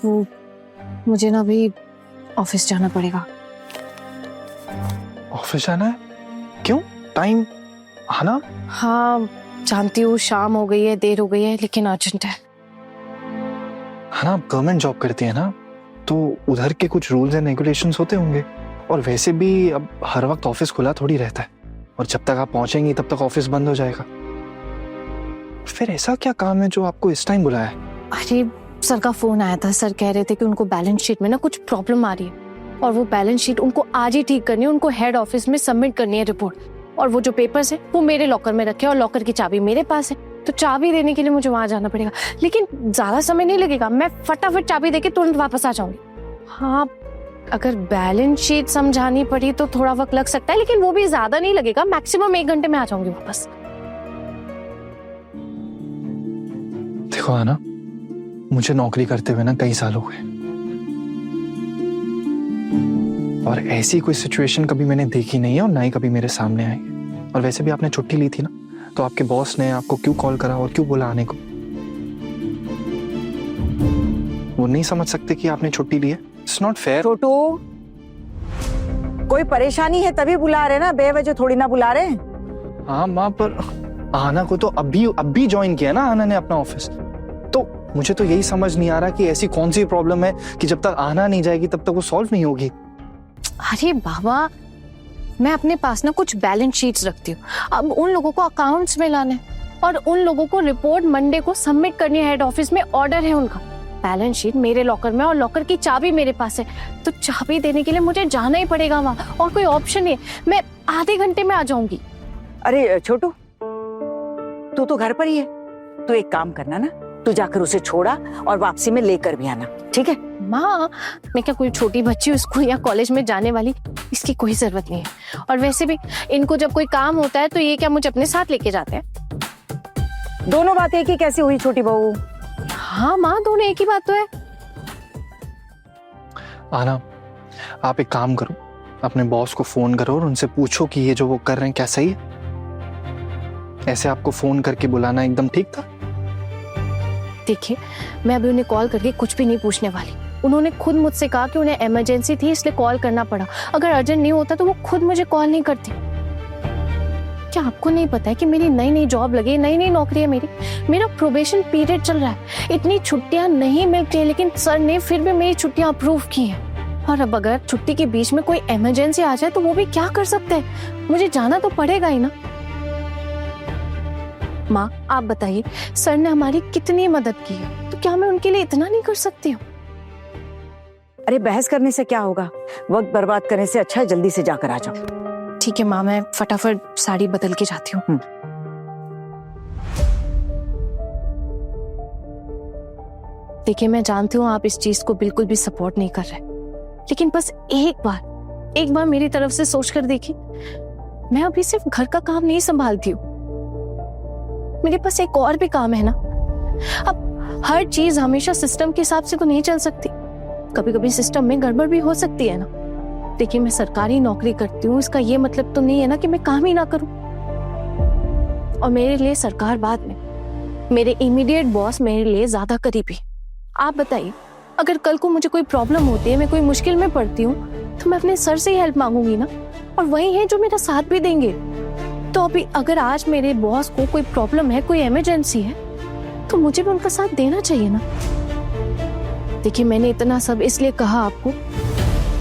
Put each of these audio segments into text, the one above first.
वो मुझे ना अभी ऑफिस जाना पड़ेगा। ऑफिस जाना है? क्यों? टाइम आना? हाँ जानती हूँ, शाम हो गई है, देर हो गई है, लेकिन अर्जेंट है। है ना, आप गवर्नमेंट जॉब करती है ना, तो उधर के कुछ रूल्स एंड रेगुलेशंस होते होंगे। और वैसे भी अब हर वक्त ऑफिस खुला थोड़ी रहता है, और जब तक आप पहुंचेंगी तब तक ऑफिस बंद हो जाएगा। फिर ऐसा क्या काम है जो आपको इस टाइम बुलाया है? अरे सर का फोन आया था, सर कह रहे थे कि उनको बैलेंस शीट में ना कुछ प्रॉब्लम आ रही है, और वो बैलेंस शीट उनको आज ही ठीक करनी है, उनको हेड ऑफिस में सबमिट करनी है रिपोर्ट। और वो जो पेपर्स है वो मेरे लॉकर में रखे, और लॉकर की चाबी मेरे पास है, तो चाबी देने के लिए मुझे वहां जाना पड़ेगा। लेकिन ज्यादा समय नहीं लगेगा, मैं फटाफट चाबी देके तुरंत वापस आ जाऊंगी। हाँ अगर बैलेंस शीट समझानी पड़ी तो थोड़ा वक्त लग सकता है, लेकिन वो भी ज्यादा नहीं लगेगा, मैक्सिमम 1 घंटे में आ जाऊंगी वापस। देखो आना, मुझे नौकरी करते हुए ना कई साल हो गए, और ऐसी कोई सिचुएशन कभी मैंने देखी नहीं है, और ना ही कभी मेरे सामने आई है। और वैसे भी आपने छुट्टी ली थी ना, तो आपके बॉस ने आपको क्यों कॉल करा और क्यों बोला आने को? वो नहीं समझ सकते कि आपने छुट्टी ली है? It's not fair. छोटू, कोई परेशानी है तभी बुला रहे ना, बेवजह थोड़ी ना बुला रहे। हाँ माँ, पर आना को तो अभी ज्वाइन किया ना आना ने अपना ऑफिस, तो मुझे तो यही समझ नहीं आ रहा कि ऐसी कौन सी प्रॉब्लम है कि जब तक आना नहीं जाएगी तब तक वो सॉल्व नहीं होगी। अरे बाबा, मैं अपने पास ना कुछ बैलेंस शीट्स रखती हूँ, अब उन लोगों को अकाउंट्स में लाना है, और उन लोगों को रिपोर्ट मंडे को सबमिट करनी है, हेड ऑफिस में ऑर्डर है उनका। बैलेंस शीट मेरे लॉकर में, और लॉकर की चाबी मेरे पास है, तो चाबी देने के लिए मुझे जाना ही पड़ेगा वहां, और कोई ऑप्शन नहीं है। मैं आधे घंटे में आ जाऊंगी। अरे छोटू, तू तो घर पर ही है, तू एक काम करना ना, तू जाकर उसे छोड़ा और वापसी में लेकर भी आना, ठीक है? माँ, मैं क्या कोई छोटी बच्ची हूँ स्कूल या कॉलेज में जाने वाली? इसकी कोई जरूरत नहीं है। और वैसे भी इनको जब कोई काम होता है तो ये क्या मुझे अपने साथ लेके जाते हैं? दोनों बातें एक ही कैसी हुई छोटी बहू? हाँ माँ, दोनों एक ही बात तो है। आना, आप एक काम करो, अपने बॉस को फोन करो और उनसे पूछो कि ये जो वो कर रहे हैं क्या सही है? ऐसे आपको फोन करके बुलाना एकदम ठीक था? देखिए, मैं अभी उन्हें कॉल करके कुछ भी नहीं पूछने वाली। उन्होंने खुद मुझसे कहा कि उन्हें इमरजेंसी थी इसलिए कॉल करना पड़ा। अगर अर्जेंट नहीं होता तो वो खुद मुझे कॉल नहीं करती। क्या आपको नहीं पता है कि मेरी नई नई जॉब लगी, नई नई नौकरी है मेरी, मेरा प्रोबेशन पीरियड चल रहा है, इतनी छुट्टियां नहीं मिलती है, लेकिन सर ने फिर भी मेरी छुट्टियां अप्रूव की हैं। और अब अगर छुट्टी के बीच में कोई इमरजेंसी आ जाए तो वो भी क्या कर सकते हैं, मुझे जाना तो पड़ेगा ही ना। माँ आप बताइए, सर ने हमारी कितनी मदद की है, तो क्या मैं उनके लिए इतना नहीं कर सकती हूँ? अरे बहस करने से क्या होगा, वक्त बर्बाद करने से अच्छा है जल्दी से जाकर आ जाओ। ठीक है माँ, मैं फटाफट साड़ी बदल के जाती हूँ। देखिए, मैं जानती हूँ आप इस चीज को बिल्कुल भी सपोर्ट नहीं कर रहे, लेकिन बस एक बार मेरी तरफ से सोच कर देखिए। मैं अभी सिर्फ घर का काम नहीं संभालती हूँ, मेरे पास एक और भी काम है ना। अब हर चीज हमेशा सिस्टम के हिसाब से तो नहीं चल सकती, कभी कभी सिस्टम में गड़बड़ भी हो सकती है ना। देखिए, मैं सरकारी नौकरी करती हूँ, इसका ये मतलब तो नहीं है ना कि मैं काम ही ना करूं। और मेरे लिए सरकार बाद में, मेरे इमीडिएट बॉस मेरे लिए ज्यादा करीबी। आप बताइए, अगर कल को मुझे कोई प्रॉब्लम होती है, मैं कोई मुश्किल में पड़ती हूँ, तो मैं अपने सर से ही हेल्प मांगूंगी ना, और वही है जो मेरा साथ भी देंगे। तो अभी अगर आज मेरे बॉस को कोई प्रॉब्लम है, कोई इमरजेंसी है, तो मुझे भी उनका साथ देना चाहिए ना। देखिए, मैंने इतना सब इसलिए कहा आपको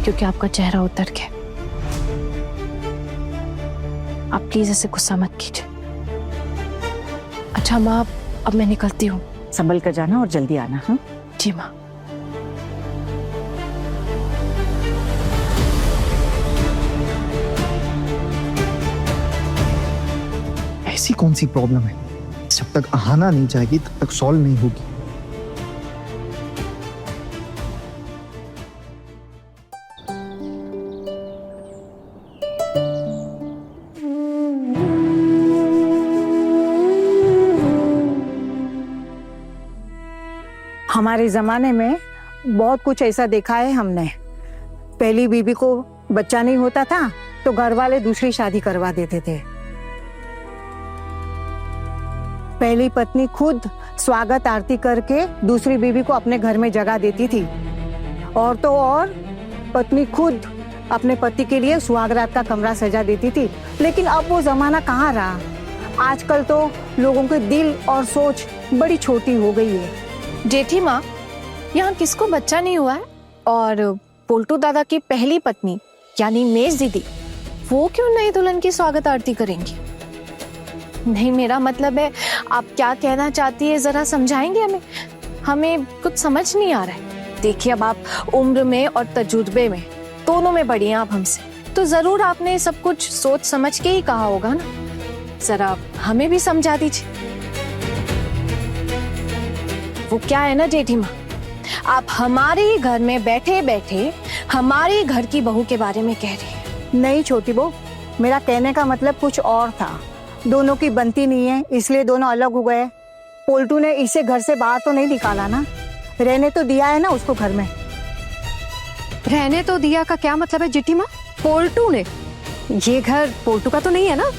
क्योंकि आपका चेहरा उतर गया। आप प्लीज ऐसे गुस्सा मत कीजिए। अच्छा माँ, अब मैं निकलती हूँ। संभल कर जाना और जल्दी आना। हाँ जी माँ। ऐसी कौन सी प्रॉब्लम है जब तक आना नहीं जाएगी तब तक सॉल्व नहीं होगी? हमारे जमाने में बहुत कुछ ऐसा देखा है हमने। पहली बीबी को बच्चा नहीं होता था तो घर वाले दूसरी शादी करवा देते थे। पहली पत्नी खुद स्वागत आरती करके दूसरी बीवी को अपने घर में जगह देती थी, और तो और पत्नी खुद अपने पति के लिए सुहागरात का कमरा सजा देती थी। लेकिन अब वो जमाना कहाँ रहा। आजकल तो लोगों के दिल और सोच बड़ी छोटी हो गई है। जेठी माँ, यहाँ किसको बच्चा नहीं हुआ है, और पोल्टू दादा की पहली पत्नी यानी मेज दीदी, वो क्यों नई दुल्हन की स्वागत आरती करेंगी? नहीं, मेरा मतलब है, आप क्या कहना चाहती है जरा समझाएंगे हमें? हमें कुछ समझ नहीं आ रहा है। देखिए, अब आप उम्र में और तजुर्बे में दोनों में बड़ी हैं आप हमसे, तो जरूर आपने सब कुछ सोच समझ के ही कहा होगा ना। जरा हमें भी समझा दीजिए। वो क्या है ना जेठी माँ, आप हमारे ही घर में बैठे बैठे हमारे घर की बहू के बारे में कह रही हैं। नहीं छोटी बहू, मेरा कहने का मतलब कुछ और था। दोनों की बनती नहीं है, इसलिए दोनों अलग हो गए। पोल्टू ने इसे घर से बाहर तो नहीं निकाला ना, रहने तो दिया है ना उसको घर में। रहने तो दिया का क्या मतलब है जेठी माँ? पोल्टू ने? ये घर पोल्टू का तो नहीं है ना,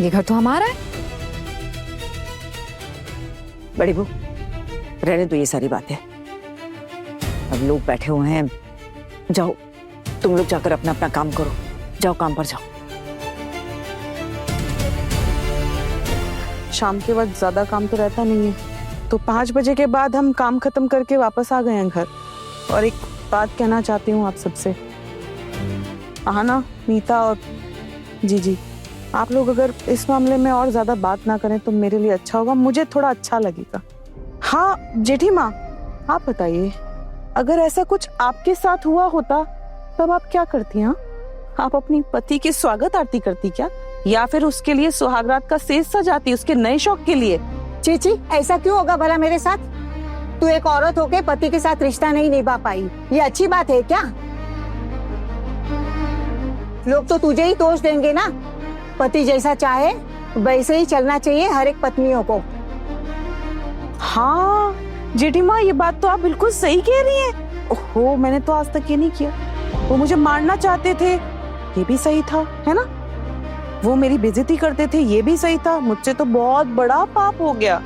ये घर तो हमारा है। बड़ी बहू, रहने तो ये सारी बातें। अब लोग बैठे हुए हैं, जाओ तुम लोग जाकर अपना अपना काम करो। जाओ काम पर जाओ। शाम के वक्त ज्यादा काम तो रहता नहीं है, तो 5 बजे के बाद हम काम खत्म करके वापस आ गए हैं घर। और एक बात कहना चाहती हूँ आप सबसे। हाँ ना नीता और जी, आप लोग अगर इस मामले में और ज्यादा बात ना करें तो मेरे लिए अच्छा होगा, मुझे थोड़ा अच्छा लगेगा। हाँ जेठी माँ, आप बताइए, अगर ऐसा कुछ आपके साथ हुआ होता तब आप क्या करती? हाँ, आप अपनी पति की स्वागत आरती करती क्या, या फिर उसके लिए सुहागरात का सेज सजाती उसके नए शौक के लिए? चीची, ऐसा क्यों होगा भला मेरे साथ? तू एक औरत होके पति के साथ रिश्ता नहीं निभा पाई, ये अच्छी बात है क्या? लोग तो तुझे ही दोष देंगे ना। पति जैसा चाहे वैसे ही चलना चाहिए हर एक पत्नियों को। हाँ जेठी माँ, ये बात तो आप बिल्कुल सही कह रही हैं। ओहो, मैंने तो आज तक ये नहीं किया। वो मुझे मारना चाहते थे, ये भी सही था, है ना? वो मेरी बेइज्जती करते थे, ये भी सही था। मुझसे तो बहुत बड़ा पाप हो गया।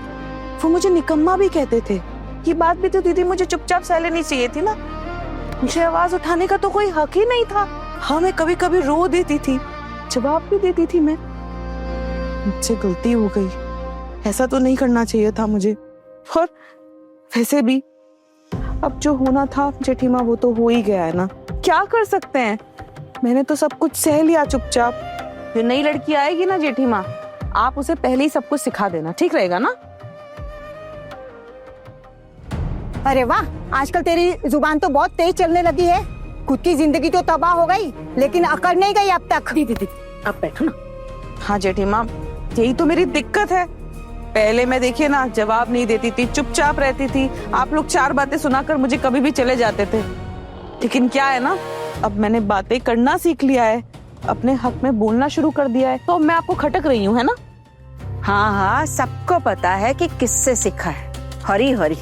वो मुझे निकम्मा भी कहते थे, ये बात भी तो दीदी मुझे चुपचाप सह लेनी चाहिए थी ना। मुझे आवाज उठाने का तो कोई हक ही नहीं था। हाँ, मैं कभी कभी रो देती थी, जवाब भी देती थी मैं। मुझसे गलती हो गई, ऐसा तो नहीं करना चाहिए था मुझे। और वैसे भी अब जो होना था जेठी माँ, वो तो हो ही गया है ना, क्या कर सकते हैं। मैंने तो सब कुछ सह लिया चुपचाप। जो नई लड़की आएगी ना जेठी माँ, आप उसे पहले ही सब कुछ सिखा देना, ठीक रहेगा ना? अरे वाह, आजकल तेरी जुबान तो बहुत तेज चलने लगी है। खुद की जिंदगी तो तबाह हो गई, लेकिन अकड़ नहीं गई अब तक। दीदी आप बैठो ना। हाँ जेठी माँ, यही तो मेरी दिक्कत है। पहले मैं देखिए ना जवाब नहीं देती थी, चुपचाप रहती थी। आप लोग 4 बातें सुनाकर मुझे कभी भी चले जाते थे। लेकिन क्या है ना, अब मैंने बातें करना सीख लिया है, अपने हक में बोलना शुरू कर दिया है, तो मैं आपको खटक रही हूँ, है ना? हाँ, सबको पता है कि किससे सीखा है। हरी हरी,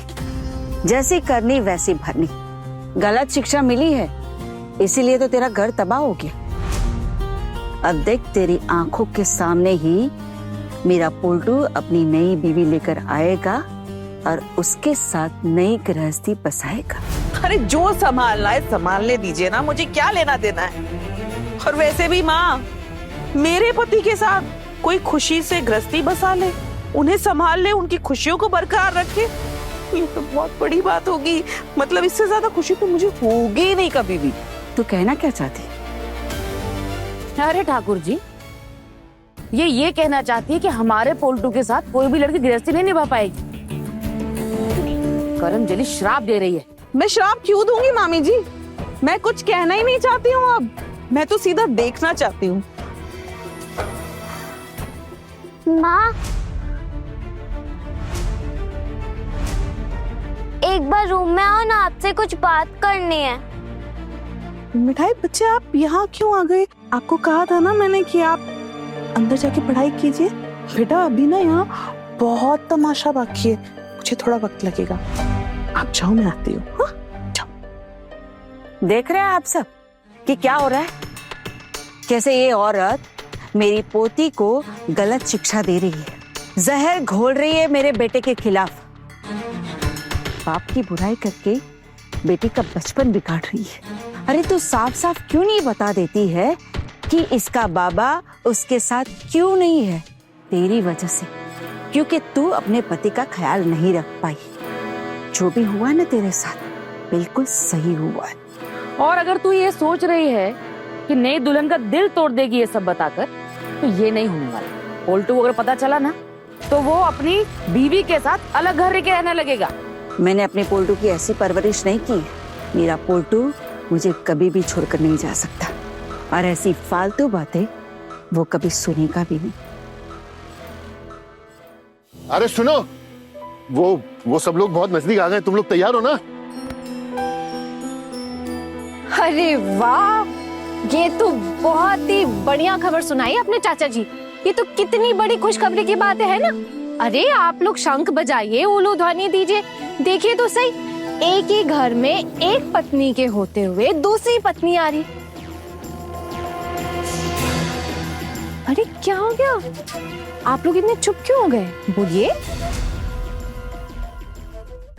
जैसी करनी वैसी भरनी। गलत शिक्षा मिली है, इसीलिए तो तेरा घर तबाह हो गया। अब देख, तेरी आंखों के सामने ही मेरा पोल्टू अपनी नई बीवी लेकर आएगा और उसके साथ नई गृहस्थी बसाएगा। अरे जो संभालना है संभालने दीजिए ना, मुझे क्या लेना देना है। और वैसे भी माँ, मेरे पति के साथ कोई खुशी से गृहस्थी बसा ले, उन्हें संभाल ले, उनकी खुशियों को बरकरार रखे, ये तो बहुत बड़ी बात होगी। मतलब इससे ज्यादा खुशी तो मुझे होगी ही नहीं कभी भी। तू कहना क्या चाहती? अरे ठाकुर जी, ये कहना चाहती है कि हमारे पोल्टू के साथ कोई भी लड़की गृहस्थी नहीं निभा पाएगी। करमजली श्राप दे रही है। मैं श्राप क्यों दूंगी मामी जी? मैं कुछ कहना ही नहीं चाहती हूँ अब, मैं तो सीधा देखना चाहती हूँ। माँ, एक बार रूम में आओ ना, आपसे कुछ बात करनी है। मिठाई बच्चे, आप यहाँ क्यों आ गए? आपको कहा था ना मैंने कि आप अंदर जाके पढ़ाई कीजिए। बेटा अभी ना यहाँ बहुत तमाशा बाकी है, मुझे थोड़ा वक्त लगेगा। आप जाओ, मैं आती हूँ। हाँ? जाओ। देख रहे हैं आप सब कि क्या हो रहा है? कैसे ये औरत मेरी पोती को गलत शिक्षा दे रही है, जहर घोल रही है मेरे बेटे के खिलाफ। बाप की बुराई करके बेटी का बचपन बिगाड़ रही है। अरे तू साफ साफ क्यों नहीं बता देती है कि इसका बाबा उसके साथ क्यों नहीं है? तेरी वजह से, क्योंकि तू अपने पति का ख्याल नहीं रख पाई। जो भी हुआ ना तेरे साथ बिल्कुल सही हुआ है। और अगर तू ये सोच रही है कि नई दुल्हन का दिल तोड़ देगी ये सब बताकर, तो ये नहीं होने वाला। पोल्टू को अगर पता चला ना तो वो अपनी बीवी के साथ अलग घर रह के रहने लगेगा। मैंने अपने पोल्टू की ऐसी परवरिश नहीं की। मेरा पोल्टू मुझे कभी भी छोड़कर नहीं जा सकता, और ऐसी फालतू बातें वो कभी सुनेगा भी नहीं। अरे सुनो, वो सब लोग बहुत नजदीक आ गए। तुम लोग तैयार हो ना? अरे वाह, ये तो बहुत ही बढ़िया खबर सुनाई अपने चाचा जी। ये तो कितनी बड़ी खुशखबरी की बात है ना। अरे आप लोग शंख बजाइए, उलू ध्वनि दीजिए। देखिए तो सही, एक ही घर में एक पत्नी के होते हुए दूसरी पत्नी आ रही। अरे क्या हो गया? आप लोग इतने चुप क्यों हो गए? बोलिए।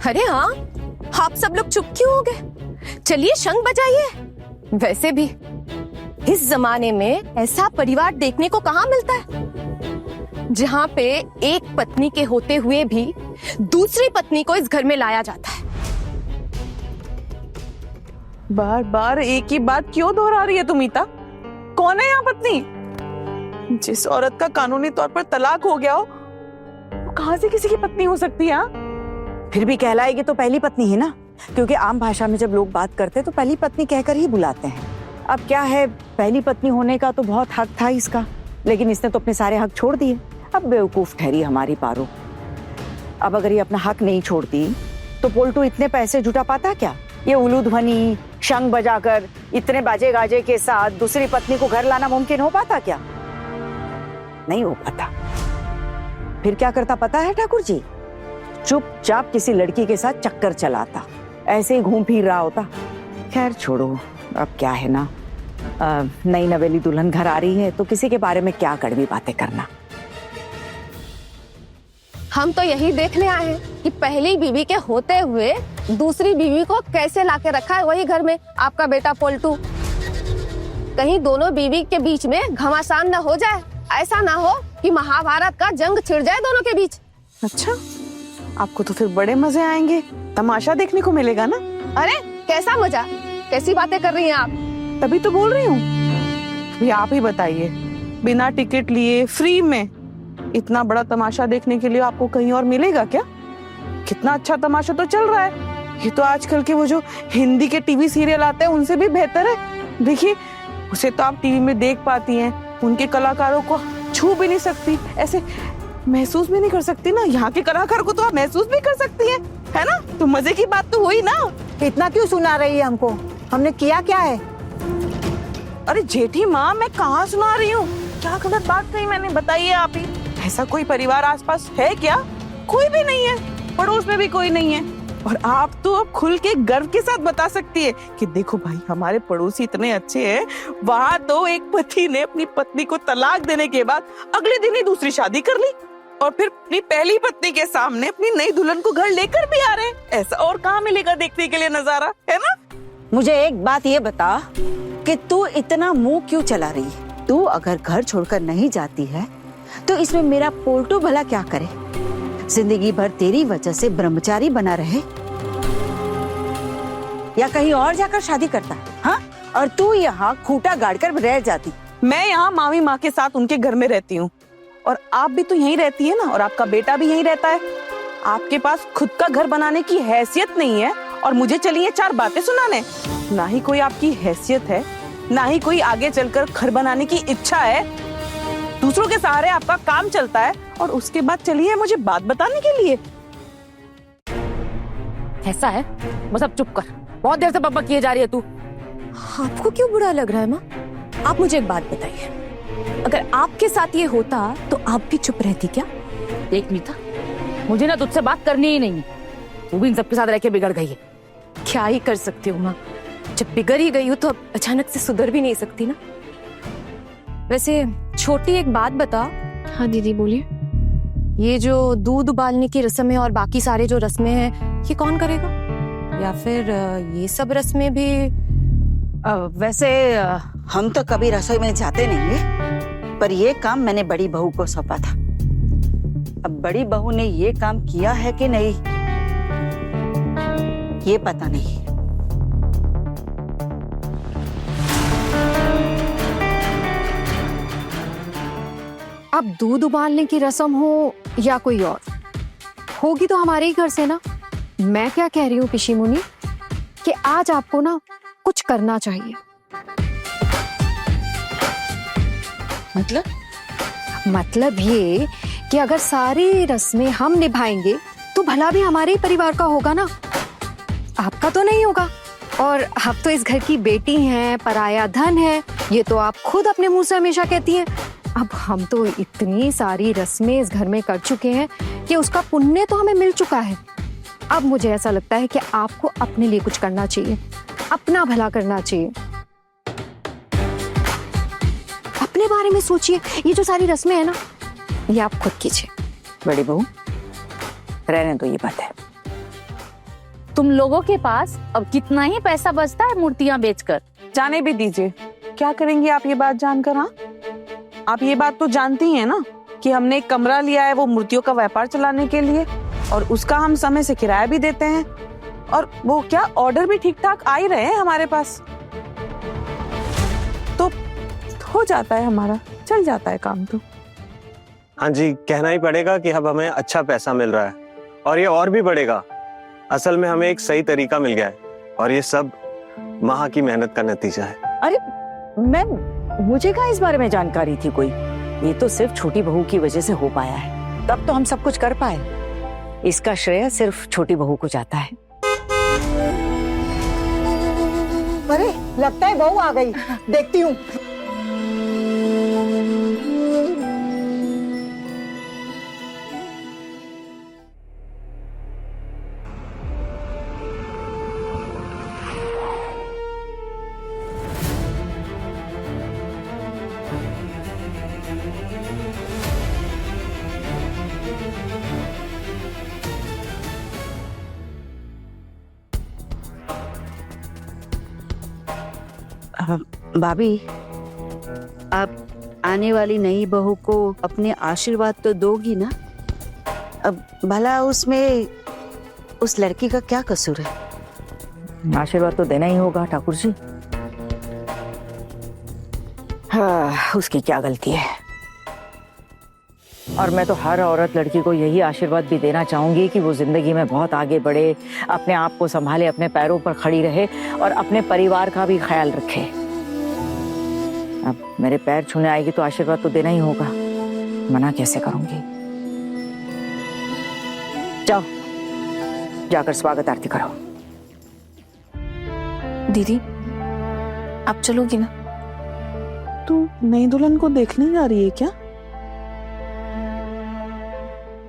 अरे हाँ, आप सब लोग चुप क्यों हो गए? चलिए शंख बजाइए। वैसे भी इस जमाने में ऐसा परिवार देखने को कहाँ मिलता है जहाँ पे एक पत्नी के होते हुए भी दूसरी पत्नी को इस घर में लाया जाता है। बार बार एक ही बात क्यों दोहरा रही है तुमिता? कौन है यहाँ पत्नी? जिस औरत का कानूनी तौर पर तलाक हो गया हो, वो कहाँ से किसी की पत्नी हो सकती है? फिर भी कहलाएगी तो पहली पत्नी ही ना, क्योंकि आम भाषा में जब लोग बात करते हैं तो पहली पत्नी कहकर ही बुलाते हैं। अब क्या है, पहली पत्नी होने का तो बहुत हक था इसका, लेकिन इसने तो अपने सारे हक छोड़ दिए। अब बेवकूफ ठहरी हमारी पारो। अब अगर ये अपना हक नहीं छोड़ती तो पोल्टू इतने पैसे जुटा पाता क्या? ये उलू ध्वनि शंख बजाकर इतने बाजे गाजे के साथ दूसरी पत्नी को घर लाना मुमकिन हो पाता क्या? नहीं हो पाता। फिर क्या करता पता है ठाकुर जी? चुपचाप किसी लड़की के साथ चक्कर चलाता, ऐसे ही घूम फिर रहा होता। खैर छोड़ो, अब क्या है ना, नई नवेली दुल्हन घर आ रही है तो किसी के बारे में क्या कड़वी बातें करना। हम तो यही देखने आए हैं कि पहली बीवी के होते हुए दूसरी बीवी को कैसे लाके रखा है वही घर में आपका बेटा पोल्टू। कहीं दोनों बीवी के बीच में घमासान न हो जाए। ऐसा ना हो कि महाभारत का जंग छिड़ जाए दोनों के बीच। अच्छा, आपको तो फिर बड़े मजे आएंगे, तमाशा देखने को मिलेगा ना। अरे कैसा मजा, कैसी बातें कर रही हैं आप? तभी तो बोल रही हूँ। अभी आप ही बताइए, बिना टिकट लिए फ्री में इतना बड़ा तमाशा देखने के लिए आपको कहीं और मिलेगा क्या? कितना अच्छा तमाशा तो चल रहा है। ये तो आजकल के वो जो हिंदी के टीवी सीरियल आते हैं उनसे भी बेहतर है। देखिए, उसे तो आप टीवी में देख पाती हैं, उनके कलाकारों को छू भी नहीं सकती, ऐसे महसूस भी नहीं कर सकती ना। यहाँ के कलाकार को तो आप महसूस भी कर सकती हैं, है ना? तो मजे की बात तो हुई ना। इतना क्यों सुना रही है हमको? हमने किया क्या है? अरे जेठी माँ, मैं कहाँ सुना रही हूँ? क्या गलत बात कही मैंने, बताइए आप ही। ऐसा कोई परिवार आसपास है क्या? कोई भी नहीं है, पड़ोस में भी कोई नहीं है। और आप तो अब खुल के गर्व के साथ बता सकती है कि देखो भाई, हमारे पड़ोसी इतने अच्छे हैं। वहाँ तो एक पति ने अपनी पत्नी को तलाक देने के बाद अगले दिन ही दूसरी शादी कर ली, और फिर अपनी पहली पत्नी के सामने अपनी नई दुल्हन को घर लेकर भी आ रहे हैं। ऐसा और कहाँ मिलेगा देखने के लिए नजारा, है ना? मुझे एक बात ये बता कि तू इतना मुंह क्यों चला रही है? तू अगर घर छोड़कर नहीं जाती है तो इसमें मेरा पोल्टू भला क्या करे? जिंदगी भर तेरी वजह से ब्रह्मचारी बना रहे या कहीं और जाकर शादी करता? हाँ, और तू यहाँ खूंटा गाड़कर रह जाती। मैं यहाँ मामी माँ के साथ उनके घर में रहती हूँ, और आप भी तो यहीं रहती है ना, और आपका बेटा भी यहीं रहता है। आपके पास खुद का घर बनाने की हैसियत नहीं है और मुझे चलिए चार बातें सुनाने। ना ही कोई आपकी हैसियत है, ना ही कोई आगे चलकर घर बनाने की इच्छा है। दूसरों के सहारे आपका काम चलता है, और उसके बाद चलिए मुझे बात बताने के लिए। ऐसा है, बस अब चुप कर। बहुत देर से बकबक किए जा रही है तू। आपको क्यों बुरा लग रहा है माँ? आप मुझे एक बात बताइए, अगर आपके साथ ये होता तो आप भी चुप रहती क्या? देख मीता, मुझे ना तुझसे बात करनी ही नहीं है। तू भी इन सबके साथ रह के बिगड़ गई है। क्या ही कर सकती हूँ माँ, जब बिगड़ ही गई हूँ तो अब अचानक से सुधर भी नहीं सकती ना। वैसे छोटी एक बात बता। हाँ दीदी बोलिए। ये जो दूध उबालने की रस्म है और बाकी सारे जो रस्में हैं, ये कौन करेगा? या फिर ये सब रस्में भी? वैसे हम तो कभी रसोई में जाते नहीं है, पर ये काम मैंने बड़ी बहू को सौंपा था। अब बड़ी बहू ने ये काम किया है कि नहीं, ये पता नहीं। अब दूध उबालने की रस्म हो या कोई और, होगी तो हमारे ही घर से ना। मैं क्या कह रही हूँ पिशी मुनि, कि आज आपको ना कुछ करना चाहिए। मतलब ये कि अगर सारी रस्में हम निभाएंगे तो भला भी हमारे ही परिवार का होगा ना, आपका तो नहीं होगा। और आप तो इस घर की बेटी हैं, पराया धन है, ये तो आप खुद अपने मुंह से हमेशा कहती हैं। अब हम तो इतनी सारी रस्में इस घर में कर चुके हैं कि उसका पुण्य तो हमें मिल चुका है। अब मुझे ऐसा लगता है कि आपको अपने लिए कुछ करना चाहिए, अपना भला करना चाहिए। अपने बारे में सोचिए। ये जो सारी रस्में है ना, ये आप खुद कीजिए। बड़ी बहू, रहने दो ये बात है। तुम लोगों के पास अब कितना ही पैसा बचता है मूर्तियां बेचकर? जाने भी दीजिए, क्या करेंगी आप ये बात जानकर? हाँ, आप ये बात तो जानती हैं ना कि हमने एक कमरा लिया है वो मूर्तियों का व्यापार चलाने के लिए, और उसका हम समय से किराया भी देते हैं, और वो क्या ऑर्डर भी ठीक ठाक आ ही रहे हैं हमारे पास, तो हो जाता है, हमारा चल जाता है काम तो। हाँ जी, कहना ही पड़ेगा कि अब हमें अच्छा पैसा मिल रहा है और ये और भी बढ़ेगा। असल में हमें एक सही तरीका मिल गया है और ये सब माँ की मेहनत का नतीजा है। अरे मुझे कहाँ इस बारे में जानकारी थी कोई? ये तो सिर्फ छोटी बहू की वजह से हो पाया है, तब तो हम सब कुछ कर पाए। इसका श्रेय सिर्फ छोटी बहू को जाता है। अरे लगता है बहू आ गई, देखती हूँ। भाभी, आप आने वाली नई बहू को अपने आशीर्वाद तो दोगी ना? अब भला उसमें उस लड़की का क्या कसूर है? आशीर्वाद तो देना ही होगा ठाकुर जी। हाँ, उसकी क्या गलती है? और मैं तो हर औरत लड़की को यही आशीर्वाद भी देना चाहूंगी कि वो जिंदगी में बहुत आगे बढ़े, अपने आप को संभाले, अपने पैरों पर खड़ी रहे और अपने परिवार का भी ख्याल रखे। अब मेरे पैर छूने आएगी तो आशीर्वाद तो देना ही होगा, मना कैसे करूंगी? जाओ, जाकर स्वागत आरती करो। दीदी, आप चलोगी ना? तू नई दुल्हन को देखने जा रही है क्या?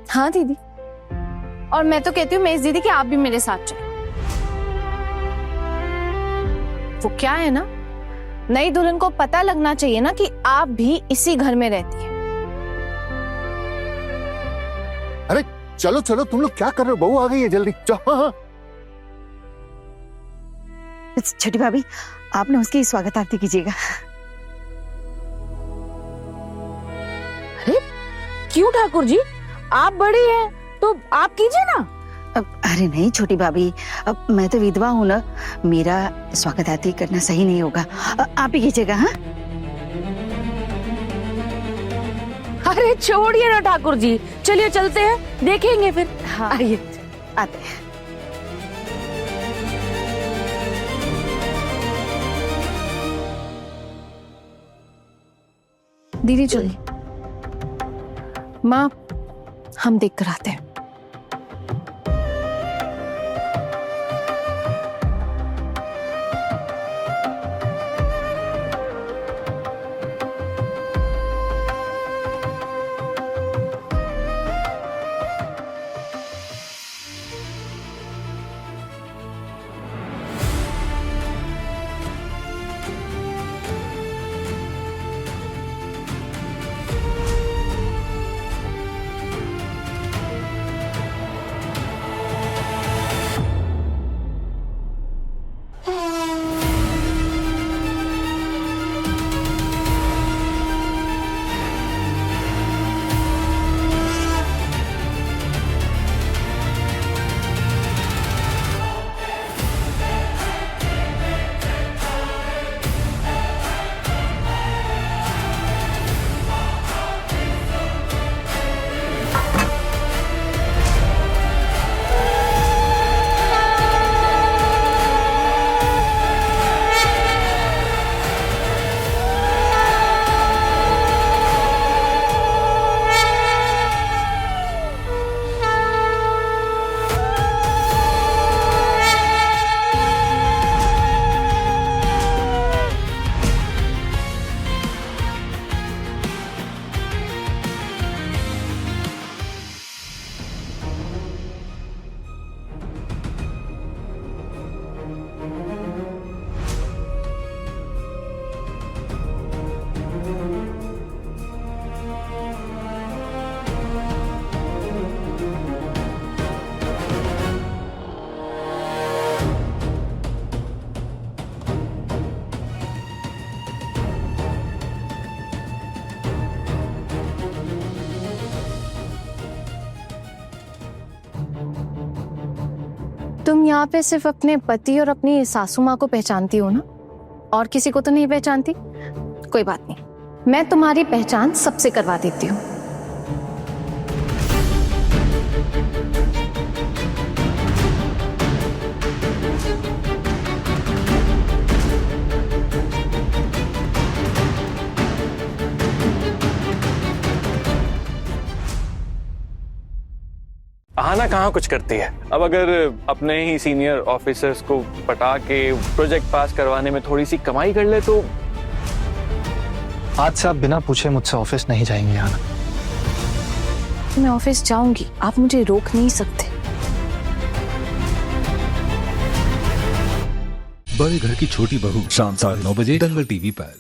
हाँ दीदी, और मैं तो कहती हूँ मेज दीदी कि आप भी मेरे साथ चलो। वो क्या है ना, नई दुल्हन को पता लगना चाहिए ना कि आप भी इसी घर में रहती हैं। अरे चलो चलो, तुम लोग क्या कर रहे हो? बहू आ गई है, जल्दी जाओ। हाँ। छोटी भाभी, आपने उसकी स्वागत आरती कीजिएगा। अरे क्यों ठाकुर जी, आप बड़ी हैं तो आप कीजिए ना। अरे नहीं छोटी भाभी, अब मैं तो विधवा हूँ ना, मेरा स्वागत आरती करना सही नहीं होगा, आप ही कीजिएगा। हाँ, अरे छोड़िए ना ठाकुर जी, चलिए चलते हैं, देखेंगे फिर। हाँ, आइए आते हैं। दीदी चलिए, माँ हम देख कर आते हैं। तुम यहाँ पे सिर्फ अपने पति और अपनी सासू माँ को पहचानती हो ना, और किसी को तो नहीं पहचानती? कोई बात नहीं, मैं तुम्हारी पहचान सबसे करवा देती हूँ। आना कहाँ कुछ करती है। अब अगर अपने ही सीनियर ऑफिसर्स को पटा के प्रोजेक्ट पास करवाने में थोड़ी सी कमाई कर ले तो। आज से आप बिना पूछे मुझसे ऑफिस नहीं जाएंगे आना। मैं ऑफिस जाऊंगी, आप मुझे रोक नहीं सकते। बड़े घर की छोटी बहू शाम 9:30 बजे दंगल टीवी पर।